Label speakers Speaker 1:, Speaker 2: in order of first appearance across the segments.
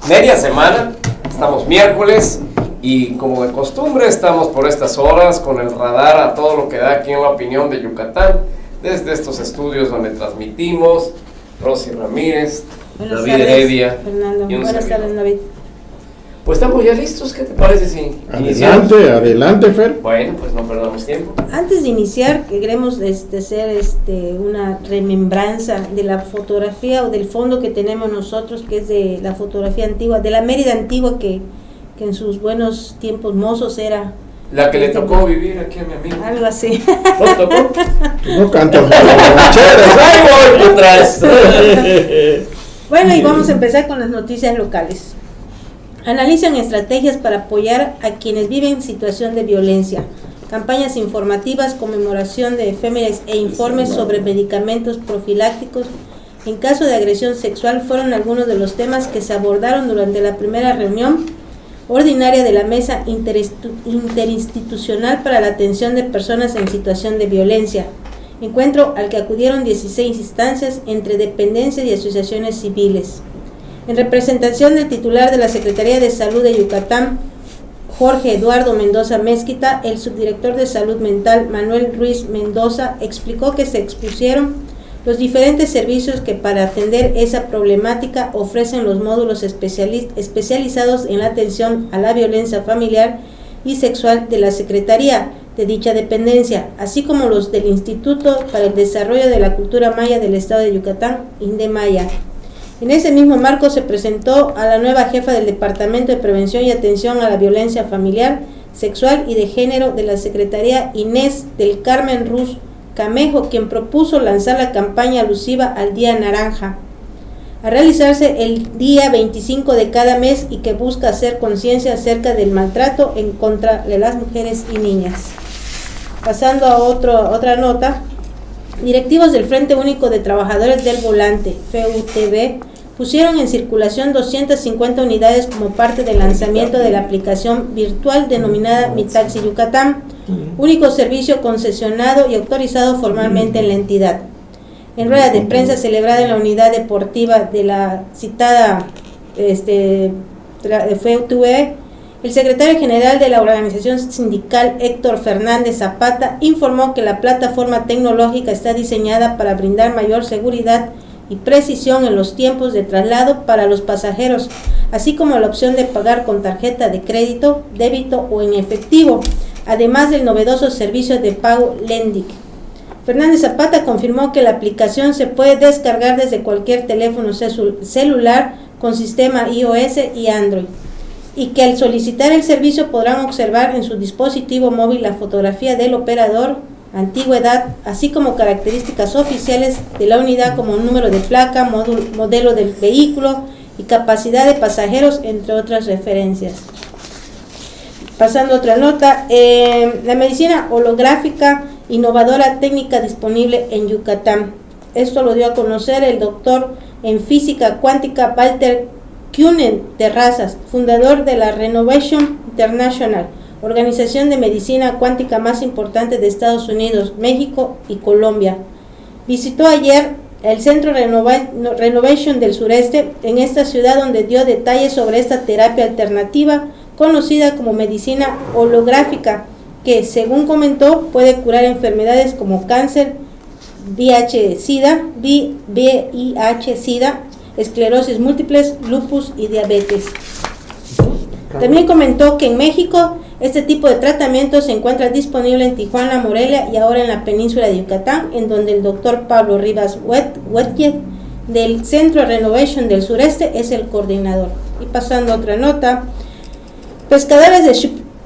Speaker 1: media semana, estamos miércoles y como de costumbre estamos por estas horas con el radar a todo lo que da aquí en La Opinión de Yucatán, desde estos estudios donde transmitimos, Rosy Ramírez, David Heredia.
Speaker 2: Fernando, buenas tardes, David.
Speaker 1: Pues estamos ya listos, ¿qué te parece si iniciamos?
Speaker 3: Adelante, Fer.
Speaker 1: Bueno, pues no perdamos tiempo.
Speaker 2: Antes de iniciar, queremos hacer una remembranza de la fotografía o del fondo que tenemos nosotros, que es de la fotografía antigua, de la Mérida antigua que en sus buenos tiempos mozos era...
Speaker 1: La que le tocó vivir aquí a mi amigo.
Speaker 2: Algo así.
Speaker 1: ¿No tocó?
Speaker 3: No canto rancheras.
Speaker 1: ¡Ay, voy atrás!
Speaker 2: Bueno, y vamos a empezar con las noticias locales. Analizan estrategias para apoyar a quienes viven en situación de violencia. Campañas informativas, conmemoración de efemérides e informes sobre medicamentos profilácticos en caso de agresión sexual fueron algunos de los temas que se abordaron durante la primera reunión ordinaria de la Mesa Interinstitucional para la Atención de Personas en Situación de Violencia, encuentro al que acudieron 16 instancias entre dependencias y asociaciones civiles. En representación del titular de la Secretaría de Salud de Yucatán, Jorge Eduardo Mendoza Mezquita, el subdirector de Salud Mental, Manuel Ruiz Mendoza, explicó que se expusieron los diferentes servicios que para atender esa problemática ofrecen los módulos especializados en la atención a la violencia familiar y sexual de la Secretaría de dicha dependencia, así como los del Instituto para el Desarrollo de la Cultura Maya del Estado de Yucatán, INDEMAYA. En ese mismo marco se presentó a la nueva jefa del Departamento de Prevención y Atención a la Violencia Familiar, Sexual y de Género de la Secretaría, Inés del Carmen Ruz Camejo, quien propuso lanzar la campaña alusiva al Día Naranja, a realizarse el día 25 de cada mes y que busca hacer conciencia acerca del maltrato en contra de las mujeres y niñas. Pasando a otra nota, directivos del Frente Único de Trabajadores del Volante, FUTV, pusieron en circulación 250 unidades como parte del lanzamiento de la aplicación virtual denominada Mi Taxi Yucatán, único servicio concesionado y autorizado formalmente en la entidad. En rueda de prensa celebrada en la unidad deportiva de la citada FUTV, el secretario general de la organización sindical, Héctor Fernández Zapata, informó que la plataforma tecnológica está diseñada para brindar mayor seguridad y precisión en los tiempos de traslado para los pasajeros, así como la opción de pagar con tarjeta de crédito, débito o en efectivo, además del novedoso servicio de pago Lendic. Fernández Zapata confirmó que la aplicación se puede descargar desde cualquier teléfono celular con sistema iOS y Android, y que al solicitar el servicio podrán observar en su dispositivo móvil la fotografía del operador, antigüedad, así como características oficiales de la unidad como número de placa, modelo del vehículo y capacidad de pasajeros, entre otras referencias. Pasando a otra nota, la medicina holográfica innovadora técnica disponible en Yucatán. Esto lo dio a conocer el doctor en física cuántica Walter Kuhnen Terrazas, fundador de la Renovation International, organización de medicina cuántica más importante de Estados Unidos, México y Colombia. Visitó ayer el Centro Renovation del Sureste en esta ciudad, donde dio detalles sobre esta terapia alternativa conocida como medicina holográfica, que según comentó puede curar enfermedades como cáncer, VIH-Sida, esclerosis múltiples, lupus y diabetes. También comentó que en México este tipo de tratamiento se encuentra disponible en Tijuana, Morelia y ahora en la península de Yucatán, en donde el doctor Pablo Rivas Huetjet del Centro Renovation del Sureste es el coordinador. Y pasando a otra nota, pescadores de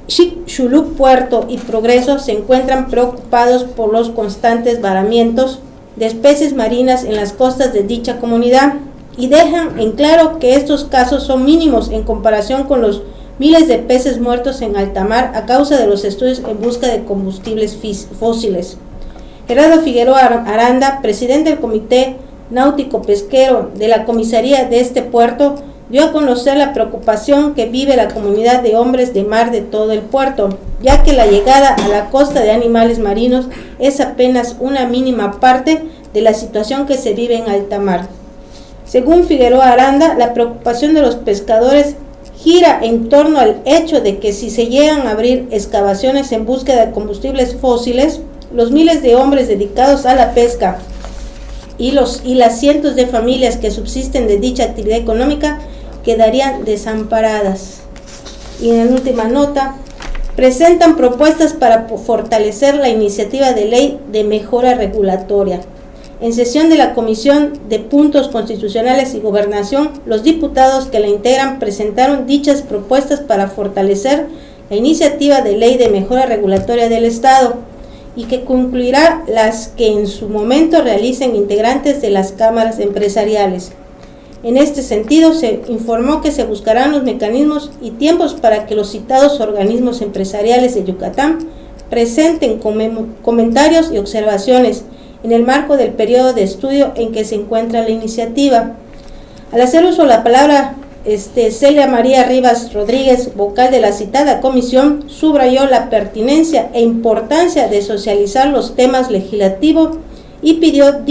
Speaker 2: Xixulub, Puerto y Progreso se encuentran preocupados por los constantes varamientos de especies marinas en las costas de dicha comunidad y dejan en claro que estos casos son mínimos en comparación con los miles de peces muertos en alta mar a causa de los estudios en busca de combustibles fósiles. Gerardo Figueroa Aranda, presidente del Comité Náutico Pesquero de la comisaría de este puerto, dio a conocer la preocupación que vive la comunidad de hombres de mar de todo el puerto, ya que la llegada a la costa de animales marinos es apenas una mínima parte de la situación que se vive en alta mar. Según Figueroa Aranda, la preocupación de los pescadores gira en torno al hecho de que si se llegan a abrir excavaciones en búsqueda de combustibles fósiles, los miles de hombres dedicados a la pesca y las cientos de familias que subsisten de dicha actividad económica quedarían desamparadas. Y en la última nota, presentan propuestas para fortalecer la iniciativa de ley de mejora regulatoria. En sesión de la Comisión de Puntos Constitucionales y Gobernación, los diputados que la integran presentaron dichas propuestas para fortalecer la iniciativa de ley de mejora regulatoria del Estado y que concluirá las que en su momento realicen integrantes de las cámaras empresariales. En este sentido, se informó que se buscarán los mecanismos y tiempos para que los citados organismos empresariales de Yucatán presenten comentarios y observaciones en el marco del periodo de estudio en que se encuentra la iniciativa. Al hacer uso de la palabra, Celia María Rivas Rodríguez, vocal de la citada comisión, subrayó la pertinencia e importancia de socializar los temas legislativos y pidió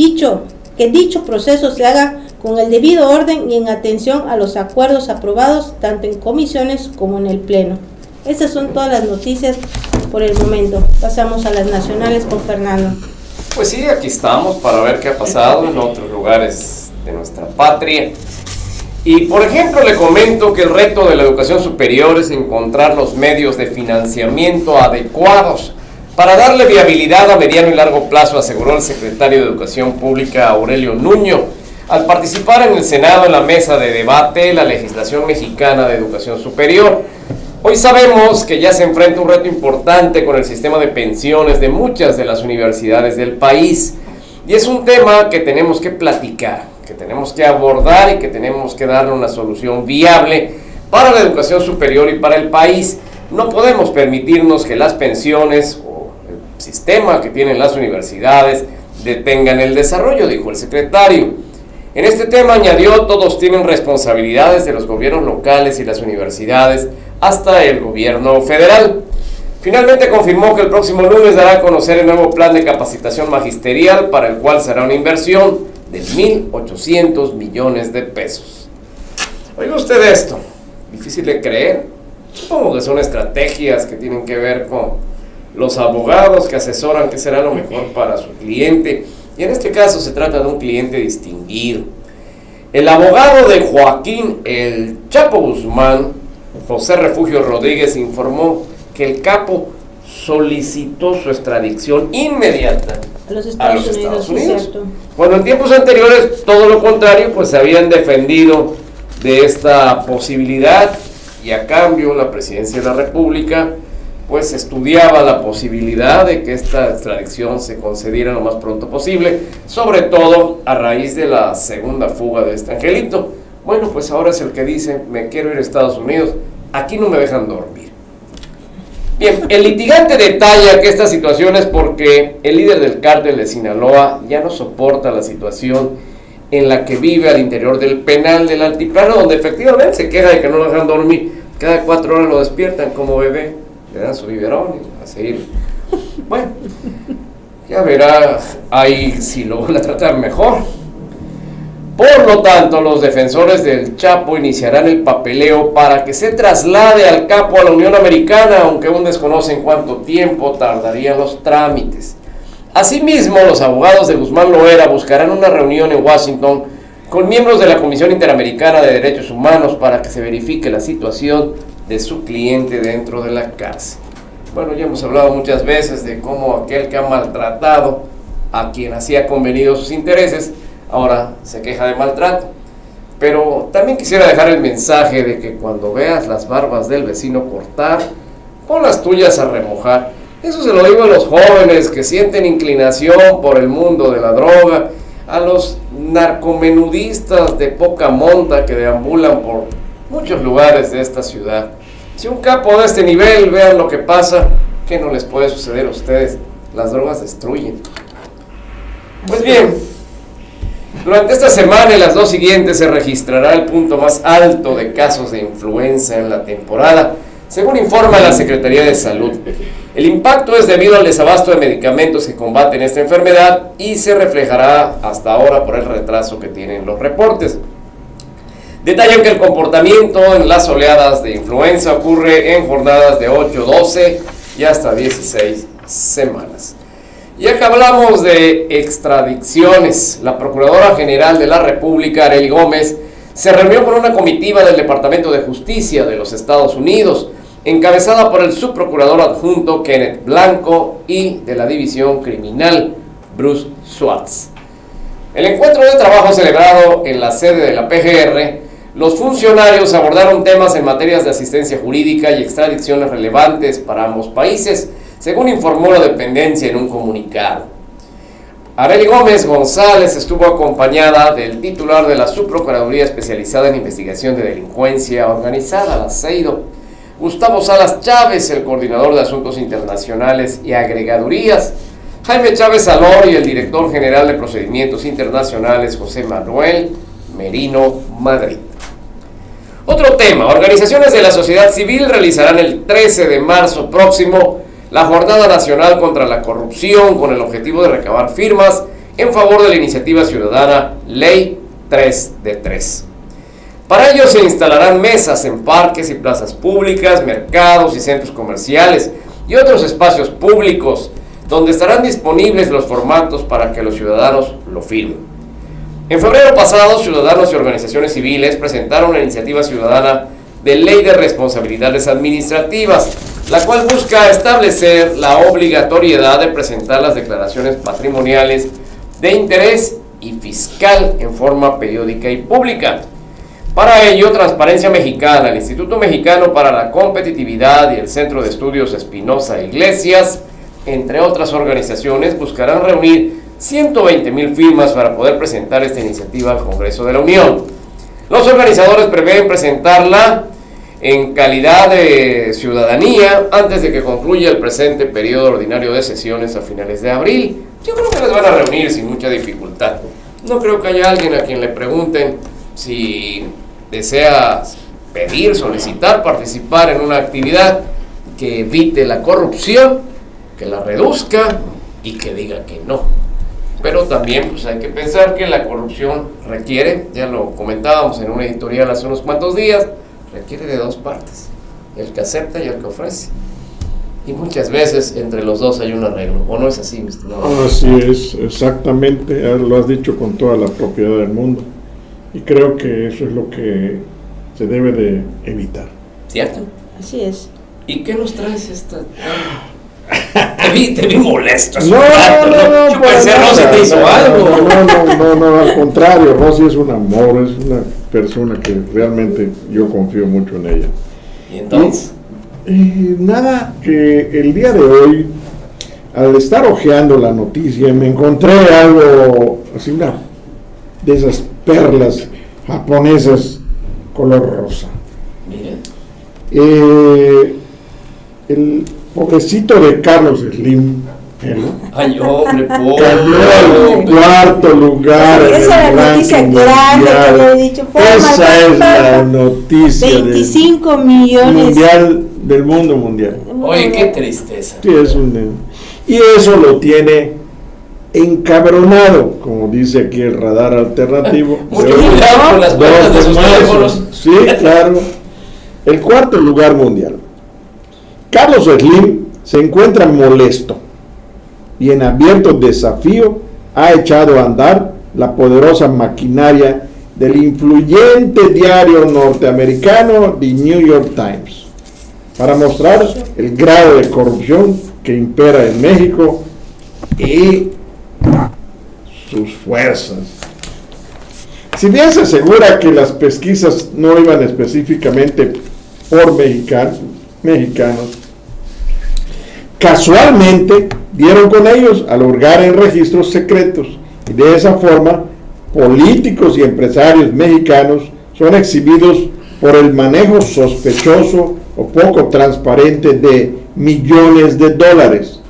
Speaker 2: que dicho proceso se haga con el debido orden y en atención a los acuerdos aprobados tanto en comisiones como en el Pleno. Estas son todas las noticias por el momento. Pasamos a las nacionales con Fernando.
Speaker 1: Pues sí, aquí estamos para ver qué ha pasado en otros lugares de nuestra patria. Y por ejemplo le comento que el reto de la educación superior es encontrar los medios de financiamiento adecuados para darle viabilidad a mediano y largo plazo, aseguró el secretario de Educación Pública Aurelio Nuño al participar en el Senado en la mesa de debate la legislación mexicana de educación superior. Hoy sabemos que ya se enfrenta un reto importante con el sistema de pensiones de muchas de las universidades del país y es un tema que tenemos que platicar, que tenemos que abordar y que tenemos que darle una solución viable para la educación superior y para el país. No podemos permitirnos que las pensiones o el sistema que tienen las universidades detengan el desarrollo, dijo el secretario. En este tema añadió, todos tienen responsabilidades de los gobiernos locales y las universidades hasta el gobierno federal. Finalmente confirmó que el próximo lunes dará a conocer el nuevo plan de capacitación magisterial para el cual será una inversión de 1,800 millones de pesos. Oiga usted esto, difícil de creer. Supongo que son estrategias que tienen que ver con los abogados que asesoran qué será lo mejor para su cliente. Y en este caso se trata de un cliente distinguido. El abogado de Joaquín El Chapo Guzmán, José Refugio Rodríguez, informó que el capo solicitó su extradición inmediata a los Estados Unidos. Cuando en tiempos anteriores, todo lo contrario, pues se habían defendido de esta posibilidad y a cambio la Presidencia de la República pues estudiaba la posibilidad de que esta extradición se concediera lo más pronto posible, sobre todo a raíz de la segunda fuga de este angelito. Bueno, pues ahora es el que dice, me quiero ir a Estados Unidos, aquí no me dejan dormir. Bien, el litigante detalla que esta situación es porque el líder del cártel de Sinaloa ya no soporta la situación en la que vive al interior del penal del Altiplano, donde efectivamente se queja de que no lo dejan dormir, cada 4 horas lo despiertan como bebé, le dan su biberón y a seguir. Bueno, ya verá ahí si lo van a tratar mejor. Por lo tanto, los defensores del Chapo iniciarán el papeleo para que se traslade al capo a la Unión Americana, aunque aún desconocen cuánto tiempo tardarían los trámites. Asimismo, los abogados de Guzmán Loera buscarán una reunión en Washington con miembros de la Comisión Interamericana de Derechos Humanos para que se verifique la situación de su cliente dentro de la cárcel. Bueno, ya hemos hablado muchas veces de cómo aquel que ha maltratado a quien hacía convenido sus intereses, ahora se queja de maltrato. Pero también quisiera dejar el mensaje de que cuando veas las barbas del vecino cortar, pon las tuyas a remojar. Eso se lo digo a los jóvenes que sienten inclinación por el mundo de la droga, a los narcomenudistas de poca monta que deambulan por muchos lugares de esta ciudad. Si un capo de este nivel, vean lo que pasa, ¿qué no les puede suceder a ustedes? Las drogas destruyen. Pues bien, durante esta semana y las 2 siguientes se registrará el punto más alto de casos de influenza en la temporada, según informa la Secretaría de Salud. El impacto es debido al desabasto de medicamentos que combaten esta enfermedad y se reflejará hasta ahora por el retraso que tienen los reportes. Detallan que el comportamiento en las oleadas de influenza ocurre en jornadas de 8, 12 y hasta 16 semanas. Ya que hablamos de extradicciones, la Procuradora General de la República, Arely Gómez, se reunió con una comitiva del Departamento de Justicia de los Estados Unidos, encabezada por el subprocurador adjunto Kenneth Blanco y de la División Criminal Bruce Swartz. El encuentro de trabajo celebrado en la sede de la PGR, los funcionarios abordaron temas en materias de asistencia jurídica y extradiciones relevantes para ambos países, según informó la dependencia en un comunicado. Arely Gómez González estuvo acompañada del titular de la Subprocuraduría Especializada en Investigación de Delincuencia Organizada, la CEIDO, Gustavo Salas Chávez, el coordinador de Asuntos Internacionales y Agregadurías, Jaime Chávez Salor y el director general de Procedimientos Internacionales, José Manuel Merino Madrid. Otro tema, organizaciones de la sociedad civil realizarán el 13 de marzo próximo la Jornada Nacional contra la Corrupción con el objetivo de recabar firmas en favor de la iniciativa ciudadana Ley 3 de 3. Para ello se instalarán mesas en parques y plazas públicas, mercados y centros comerciales y otros espacios públicos donde estarán disponibles los formatos para que los ciudadanos lo firmen. En febrero pasado, ciudadanos y organizaciones civiles presentaron una iniciativa ciudadana de Ley de Responsabilidades Administrativas, la cual busca establecer la obligatoriedad de presentar las declaraciones patrimoniales de interés y fiscal en forma periódica y pública. Para ello, Transparencia Mexicana, el Instituto Mexicano para la Competitividad y el Centro de Estudios Espinosa Iglesias, entre otras organizaciones, buscarán reunir 120,000 firmas para poder presentar esta iniciativa al Congreso de la Unión. Los organizadores prevén presentarla en calidad de ciudadanía antes de que concluya el presente periodo ordinario de sesiones a finales de abril. Yo creo que les van a reunir sin mucha dificultad. No creo que haya alguien a quien le pregunten si desea pedir, solicitar, participar en una actividad que evite la corrupción, que la reduzca y que diga que no. Pero también pues hay que pensar que la corrupción requiere, ya lo comentábamos en una editorial hace unos cuantos días, requiere de dos partes, el que acepta y el que ofrece. Y muchas veces entre los dos hay un arreglo, ¿o no es así, mi estimado?
Speaker 3: Así es, exactamente, lo has dicho con toda la propiedad del mundo. Y creo que eso es lo que se debe de evitar.
Speaker 1: ¿Cierto?
Speaker 2: Así es.
Speaker 1: ¿Y qué nos traes esta? Te vi molesto.
Speaker 3: No,
Speaker 1: Yo pensé, Rosy te hizo algo.
Speaker 3: No, al contrario, Rosy es un amor, es una persona que realmente yo confío mucho en ella.
Speaker 1: ¿Y entonces?
Speaker 3: Nada, que el día de hoy, al estar hojeando la noticia, me encontré algo, así una de esas perlas japonesas color rosa.
Speaker 1: Mira.
Speaker 3: El pobrecito de Carlos Slim,
Speaker 1: Ay, hombre, pobre.
Speaker 3: cambió al cuarto lugar.
Speaker 2: Esa es la noticia grande que había dicho.
Speaker 3: Esa es la noticia
Speaker 2: 25 millones
Speaker 3: mundial, del mundo mundial.
Speaker 1: Oye, qué tristeza.
Speaker 3: Sí, y eso lo tiene encabronado, como dice aquí el radar alternativo.
Speaker 1: Mucho cuidado con las cuentas de sus teléfonos.
Speaker 3: Sí, claro. El cuarto lugar mundial. Carlos Slim se encuentra molesto y en abierto desafío ha echado a andar la poderosa maquinaria del influyente diario norteamericano The New York Times para mostrar el grado de corrupción que impera en México y sus fuerzas. Si bien se asegura que las pesquisas no iban específicamente por mexicanos, casualmente dieron con ellos al hurgar en registros secretos y de esa forma políticos y empresarios mexicanos son exhibidos por el manejo sospechoso o poco transparente de millones de dólares.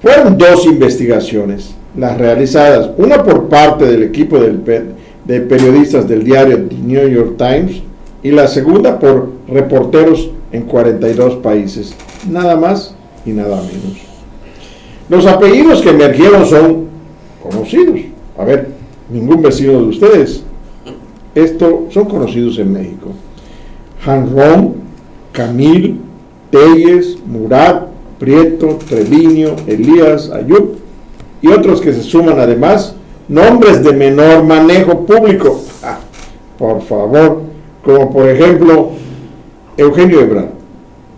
Speaker 3: Fueron dos investigaciones las realizadas, una por parte del equipo de periodistas del diario The New York Times y la segunda por reporteros en 42 países, nada más y nada menos. Los apellidos que emergieron son conocidos. A ver, ningún vecino de ustedes. Estos son conocidos en México. Hanron, Camil, Telles, Murat, Prieto, Treviño, Elías, Ayub y otros que se suman además nombres de menor manejo público. Por favor, como por ejemplo Eugenio Ebrard,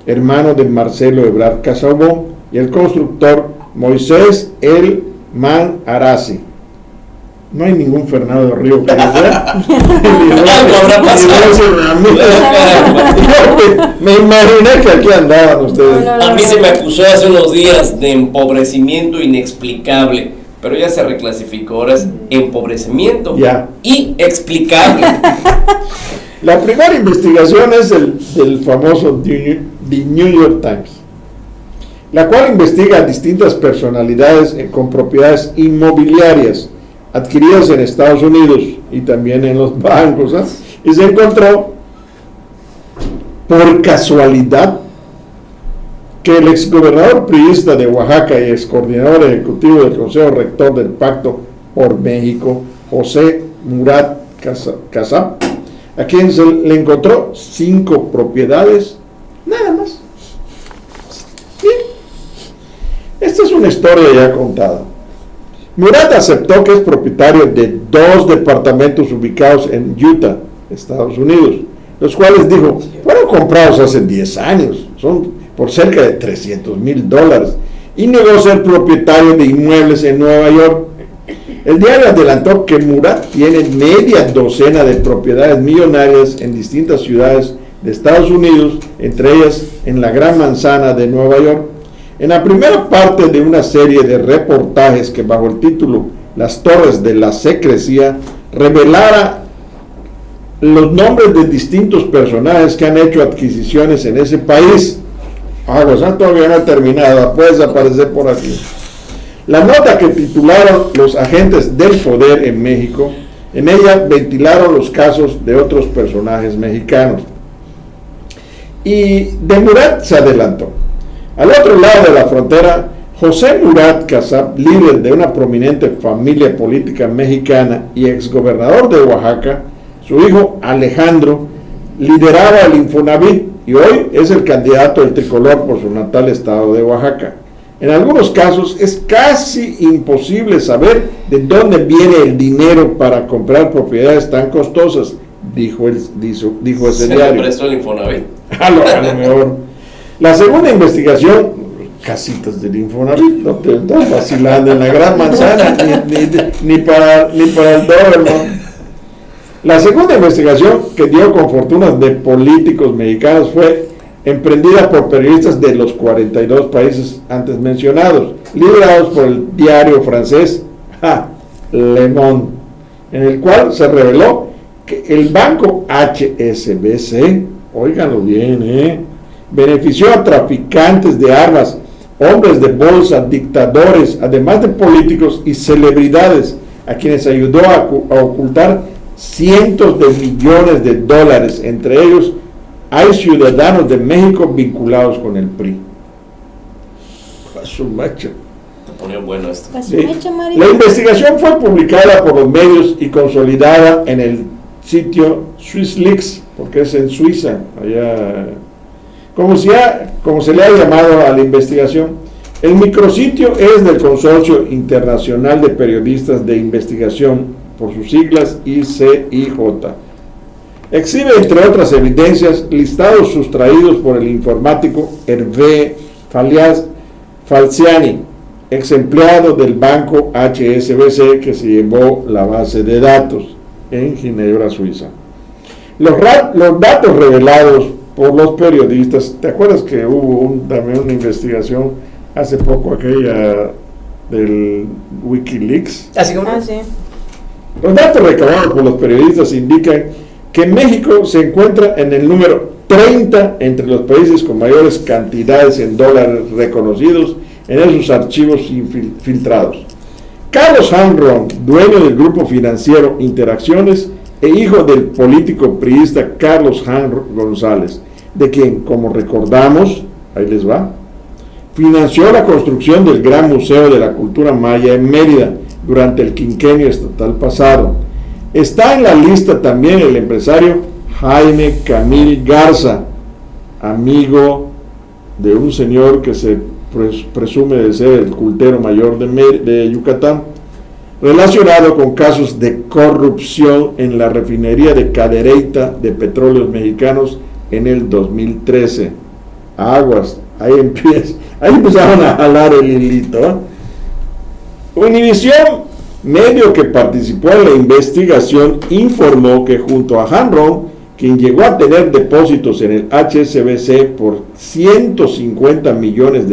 Speaker 3: hermano de Marcelo Ebrard Casaubon, y el constructor Moisés El Man Arasi. No hay ningún Fernando Río que me imaginé que aquí andaban ustedes.
Speaker 1: A mí se me acusó hace unos días de empobrecimiento inexplicable, pero ya se reclasificó, ahora es empobrecimiento inexplicable.
Speaker 3: La primera investigación es del famoso The New York Times, la cual investiga a distintas personalidades con propiedades inmobiliarias adquiridas en Estados Unidos y también en los bancos, y se encontró por casualidad que el exgobernador priista de Oaxaca y excoordinador ejecutivo del Consejo Rector del Pacto por México, José Murat Casab, a quien se le encontró 5 propiedades, nada más. Bien. Esta es una historia ya contada. Murat aceptó que es propietario de 2 departamentos ubicados en Utah, Estados Unidos, los cuales dijo, fueron comprados hace 10 años, son por cerca de $300,000, y negó ser propietario de inmuebles en Nueva York. El diario adelantó que Murat tiene media docena de propiedades millonarias en distintas ciudades de Estados Unidos, entre ellas en la Gran Manzana de Nueva York. En la primera parte de una serie de reportajes que bajo el título Las Torres de la Secrecía revelara los nombres de distintos personajes que han hecho adquisiciones en ese país. Todavía no ha terminado, puedes aparecer por aquí. La nota que titularon Los agentes del poder en México, en ella ventilaron los casos de otros personajes mexicanos. Y de Murat se adelantó. Al otro lado de la frontera, José Murat Casab, líder de una prominente familia política mexicana y exgobernador de Oaxaca, su hijo Alejandro, lideraba el Infonavit y hoy es el candidato del tricolor por su natal estado de Oaxaca. En algunos casos es casi imposible saber de dónde viene el dinero para comprar propiedades tan costosas, dijo ese diario.
Speaker 1: Se le prestó el Infonavit.
Speaker 3: A lo mejor. La segunda investigación, casitas del Infonavit, no te estás vacilando en la Gran Manzana, ni para el Doberman. La segunda investigación, que dio con fortunas de políticos mexicanos, fue emprendida por periodistas de los 42 países antes mencionados, liderados por el diario francés Le Monde, en el cual se reveló que el banco HSBC, óiganlo bien, benefició a traficantes de armas, hombres de bolsa, dictadores, además de políticos y celebridades, a quienes ayudó a ocultar cientos de millones de dólares. Entre ellos hay ciudadanos de México vinculados con el PRI. A su macho.
Speaker 1: Te ponió bueno esto.
Speaker 3: Sí. La investigación fue publicada por los medios y consolidada en el sitio SwissLeaks, porque es en Suiza, allá, como se le ha llamado a la investigación. El micrositio es del Consorcio Internacional de Periodistas de Investigación, por sus siglas ICIJ. Exhibe, entre otras evidencias, listados sustraídos por el informático Hervé Falciani, ex empleado del banco HSBC, que se llevó la base de datos en Ginebra, Suiza. Los datos revelados por los periodistas, ¿te acuerdas que hubo también una investigación hace poco, aquella del Wikileaks?
Speaker 1: Así como.
Speaker 2: Sí.
Speaker 3: Los datos recabados por los periodistas indican que México se encuentra en el número 30 entre los países con mayores cantidades en dólares reconocidos en esos archivos filtrados. Carlos Hanron, dueño del grupo financiero Interacciones e hijo del político priista Carlos Hanron González, de quien, como recordamos, ahí les va, financió la construcción del Gran Museo de la Cultura Maya en Mérida durante el quinquenio estatal pasado. Está en la lista también el empresario Jaime Camil Garza, amigo de un señor que se presume de ser el cultero mayor de Yucatán, relacionado con casos de corrupción en la refinería de Cadereyta de Petróleos Mexicanos en el 2013. Aguas, ahí empezaron a jalar el hilito, ¿eh? Univisión, medio que participó en la investigación, informó que junto a Hanron, quien llegó a tener depósitos en el HSBC por $150 millones,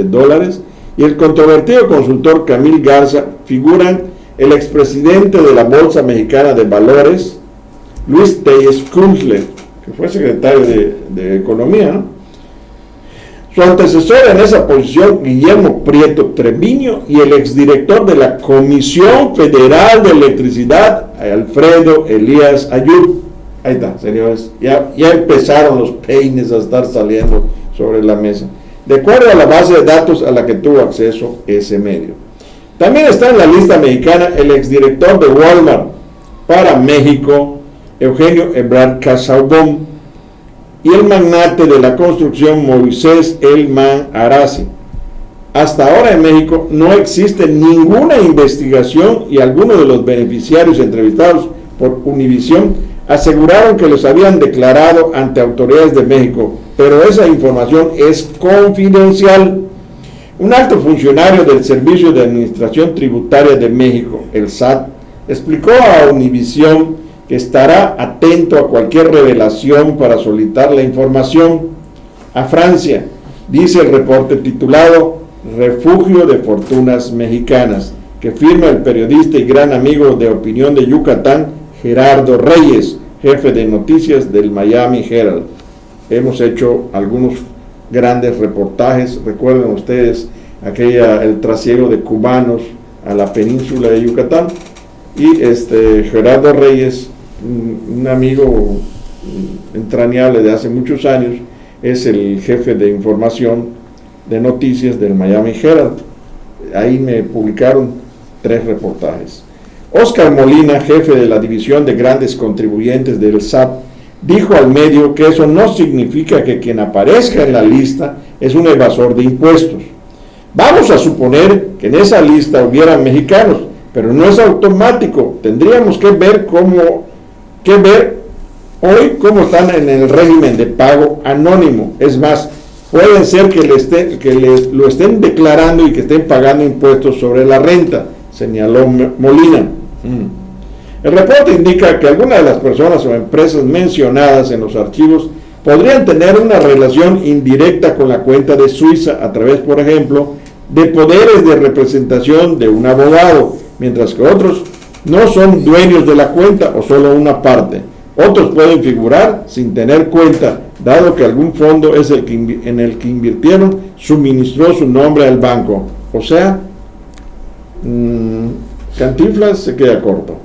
Speaker 3: y el controvertido consultor Camil Garza, figuran el expresidente de la Bolsa Mexicana de Valores, Luis Telles Kunzle, que fue secretario de Economía, ¿no? Su antecesor en esa posición, Guillermo Prieto Treviño, y el exdirector de la Comisión Federal de Electricidad, Alfredo Elías Ayub. Ahí está, señores, ya empezaron los peines a estar saliendo sobre la mesa, de acuerdo a la base de datos a la que tuvo acceso ese medio. También está en la lista mexicana el exdirector de Walmart para México, Eugenio Ebrard Casaubon, y el magnate de la construcción Moisés Elman Arasi. Hasta ahora en México no existe ninguna investigación y algunos de los beneficiarios entrevistados por Univisión aseguraron que los habían declarado ante autoridades de México, pero esa información es confidencial. Un alto funcionario del Servicio de Administración Tributaria de México, el SAT, explicó a Univisión que estará atento a cualquier revelación para solicitar la información a Francia, dice el reporte titulado Refugio de Fortunas Mexicanas, que firma el periodista y gran amigo de opinión de Yucatán, Gerardo Reyes, jefe de noticias del Miami Herald. Hemos hecho algunos grandes reportajes, recuerden ustedes el trasiego de cubanos a la península de Yucatán, y Gerardo Reyes, un amigo entrañable de hace muchos años, es el jefe de información de noticias del Miami Herald. Ahí me publicaron 3 reportajes. Oscar Molina, jefe de la división de grandes contribuyentes del SAT, dijo al medio que eso no significa que quien aparezca en la lista es un evasor de impuestos. Vamos a suponer que en esa lista hubiera mexicanos, pero no es automático. Tendríamos que ver hoy cómo están en el régimen de pago anónimo. Es más, pueden ser que lo estén declarando y que estén pagando impuestos sobre la renta, señaló Molina. El reporte indica que algunas de las personas o empresas mencionadas en los archivos podrían tener una relación indirecta con la cuenta de Suiza a través, por ejemplo, de poderes de representación de un abogado, mientras que otros no son dueños de la cuenta o solo una parte. Otros pueden figurar sin tener cuenta, dado que algún fondo es en el que invirtieron suministró su nombre al banco. O sea, Cantinflas se queda corto.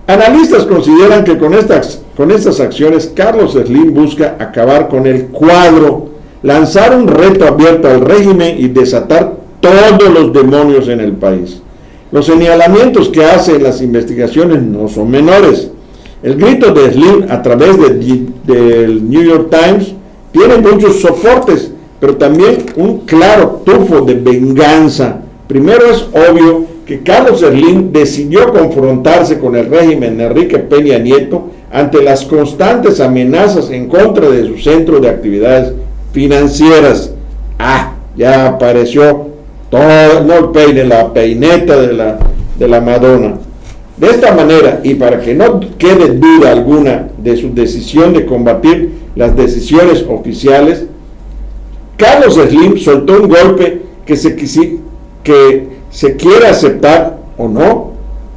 Speaker 3: Analistas consideran que con estas acciones Carlos Slim busca acabar con el cuadro, lanzar un reto abierto al régimen y desatar todos los demonios en el país. Los señalamientos que hace en las investigaciones no son menores. El grito de Slim a través del New York Times tiene muchos soportes, pero también un claro tufo de venganza. Primero, es obvio que Carlos Slim decidió confrontarse con el régimen de Enrique Peña Nieto ante las constantes amenazas en contra de su centro de actividades financieras. Ya apareció todo, no el peine, la peineta de la Madonna. De esta manera, y para que no quede duda alguna de su decisión de combatir las decisiones oficiales, Carlos Slim soltó un golpe que se quiere aceptar o no,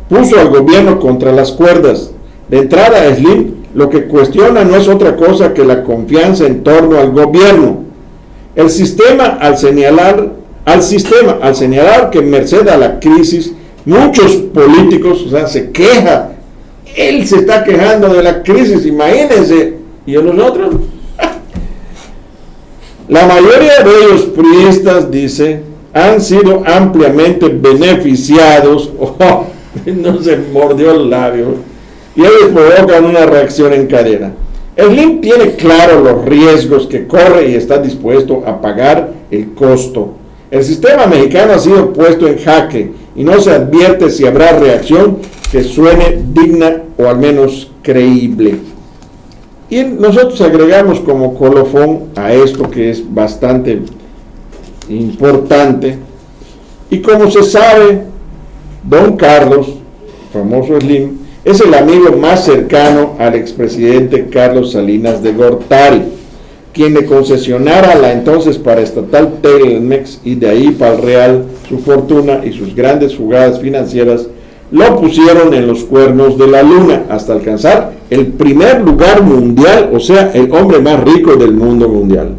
Speaker 3: puso al gobierno contra las cuerdas. De entrada, Slim lo que cuestiona no es otra cosa que la confianza en torno al gobierno. Al sistema al señalar que merced a la crisis, muchos políticos, se queja. Él se está quejando de la crisis, imagínense. ¿Y a nosotros? La mayoría de ellos priistas, dice, han sido ampliamente beneficiados, no se mordió el labio, y ellos provocan una reacción en cadena. Slim tiene claro los riesgos que corre y está dispuesto a pagar el costo. El sistema mexicano ha sido puesto en jaque y no se advierte si habrá reacción que suene digna o al menos creíble. Y nosotros agregamos como colofón a esto, que es bastante importante, y como se sabe, don Carlos, famoso Slim, es el amigo más cercano al expresidente Carlos Salinas de Gortari, quien le concesionara la entonces paraestatal Telmex, y de ahí para el Real su fortuna y sus grandes jugadas financieras lo pusieron en los cuernos de la luna hasta alcanzar el primer lugar mundial, o sea, el hombre más rico del mundo mundial.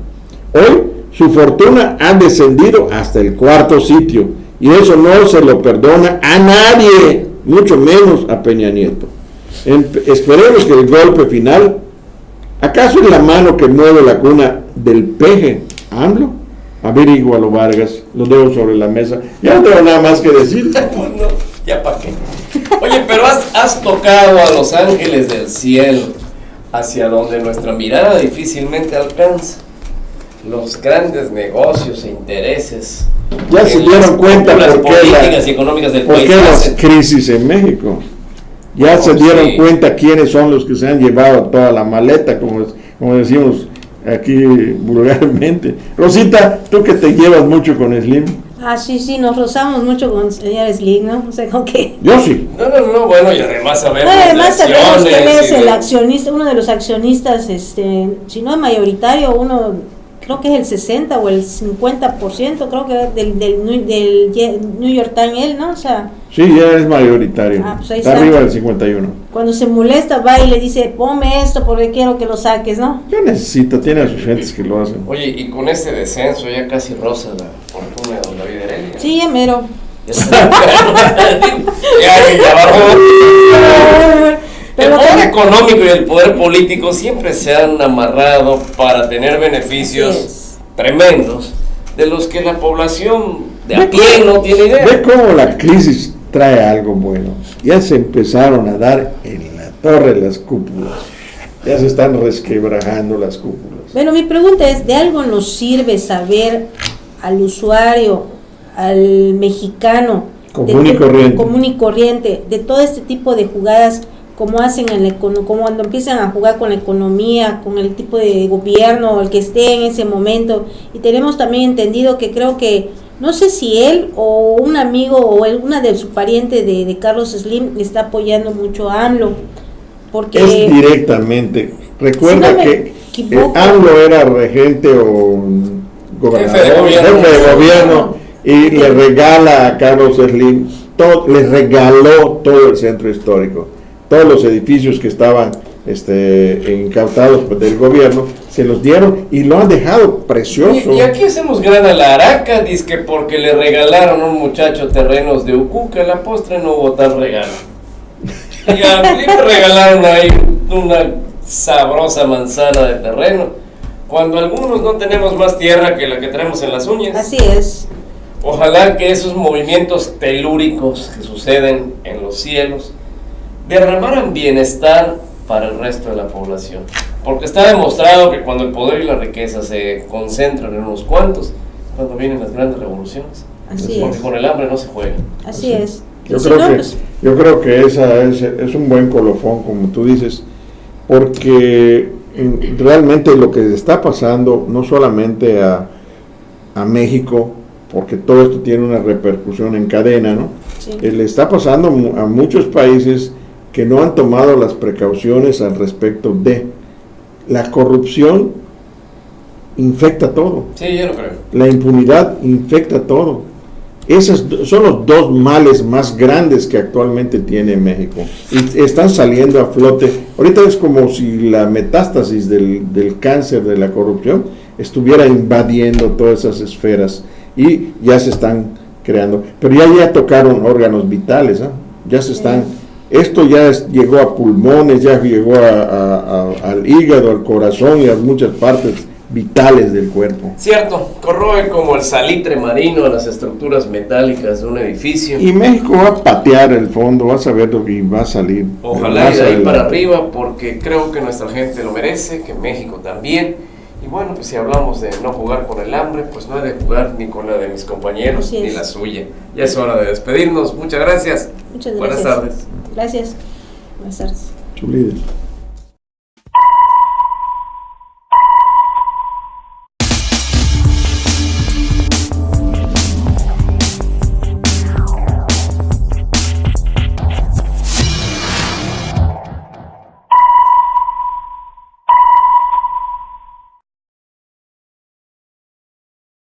Speaker 3: Hoy su fortuna ha descendido hasta el 4º sitio, y eso no se lo perdona a nadie, mucho menos a Peña Nieto. Esperemos que el golpe final, ¿acaso es la mano que mueve la cuna del peje AMLO? Averígualo, Vargas, lo dejo sobre la mesa. Ya no tengo nada más que decir.
Speaker 1: No, ya para qué. Oye, pero has tocado a los ángeles del cielo, hacia donde nuestra mirada difícilmente alcanza. Los grandes negocios e intereses.
Speaker 3: Ya se dieron cuenta por
Speaker 1: políticas y económicas del país.
Speaker 3: ¿Por qué las crisis en México? Ya se dieron cuenta quiénes son los que se han llevado toda la maleta, como decimos aquí vulgarmente. Rosita, tú que te llevas mucho con Slim.
Speaker 2: Ah, sí, nos rozamos mucho con el señor Slim, ¿no? No sé con qué.
Speaker 3: Yo sí.
Speaker 1: No, bueno, y además sabemos
Speaker 2: que él es el accionista, uno de los accionistas, si no es mayoritario, creo que es el 60 o el 50%, creo que del New York Times, él, ¿no? O sea,
Speaker 3: sí, ya es mayoritario.
Speaker 2: Pues ahí
Speaker 3: está arriba del 51.
Speaker 2: Cuando se molesta, va y le dice, ponme esto porque quiero que lo saques, ¿no?
Speaker 3: ¿Qué necesita? Tiene a sus gentes que lo hacen.
Speaker 1: Oye, y con ese descenso ya casi roza la fortuna de don David Heredia.
Speaker 2: Sí, ya mero.
Speaker 1: ya bajó. El poder económico y el poder político siempre se han amarrado para tener beneficios tremendos de los que la población de a pie no tiene idea.
Speaker 3: Ve cómo la crisis trae algo bueno. Ya se empezaron a dar en la torre las cúpulas. Ya se están resquebrajando las cúpulas.
Speaker 2: Bueno, mi pregunta es, ¿de algo nos sirve saber al usuario, al mexicano
Speaker 3: común
Speaker 2: y corriente, de todo este tipo de jugadas, como hacen como cuando empiezan a jugar con la economía, con el tipo de gobierno, el que esté en ese momento? Y tenemos también entendido que creo que, no sé si él o un amigo o una de su pariente de Carlos Slim está apoyando mucho a AMLO, porque
Speaker 3: es directamente, recuerda si no que AMLO era regente o gobernador, jefe de gobierno, y le regala a Carlos Slim, le regaló todo el centro histórico, todos los edificios que estaban incautados del gobierno, se los dieron y lo han dejado precioso.
Speaker 1: Y aquí hacemos gran alaraca, dice que porque le regalaron a un muchacho terrenos de Ucuca, la postre no hubo tal regalo. Y a mí me regalaron ahí una sabrosa manzana de terreno, cuando algunos no tenemos más tierra que la que traemos en las uñas.
Speaker 2: Así es.
Speaker 1: Ojalá que esos movimientos telúricos que suceden en los cielos derramaran bienestar para el resto de la población, porque está demostrado que cuando el poder y la riqueza se concentran en unos cuantos, cuando vienen las grandes revoluciones.
Speaker 2: Así
Speaker 1: porque
Speaker 2: es.
Speaker 1: Con el hambre no se juega.
Speaker 2: Así es.
Speaker 3: Yo creo que esa es un buen colofón, como tú dices, porque realmente lo que está pasando no solamente a México, porque todo esto tiene una repercusión en cadena, ¿no?
Speaker 2: Sí.
Speaker 3: Le está pasando a muchos países que no han tomado las precauciones al respecto de la corrupción. Infecta todo.
Speaker 1: Sí, yo lo creo.
Speaker 3: La impunidad infecta todo. Esos son los dos males más grandes que actualmente tiene México y están saliendo a flote. Ahorita es como si la metástasis del cáncer de la corrupción estuviera invadiendo todas esas esferas y ya se están creando, pero ya tocaron órganos vitales, ¿eh? Ya se están, esto ya llegó a pulmones, ya llegó al hígado, al corazón y a muchas partes vitales del cuerpo.
Speaker 1: Cierto, corroe como el salitre marino a las estructuras metálicas de un edificio.
Speaker 3: Y México va a patear el fondo, va a saber lo que va a salir.
Speaker 1: Ojalá y de ahí para arriba, porque creo que nuestra gente lo merece, que México también. Y bueno, pues si hablamos de no jugar con el hambre, pues no he de jugar ni con la de mis compañeros, ni la suya. Ya es hora de despedirnos. Muchas gracias.
Speaker 2: Muchas gracias.
Speaker 1: Buenas tardes.
Speaker 2: Gracias. Buenas tardes.
Speaker 3: Su líder.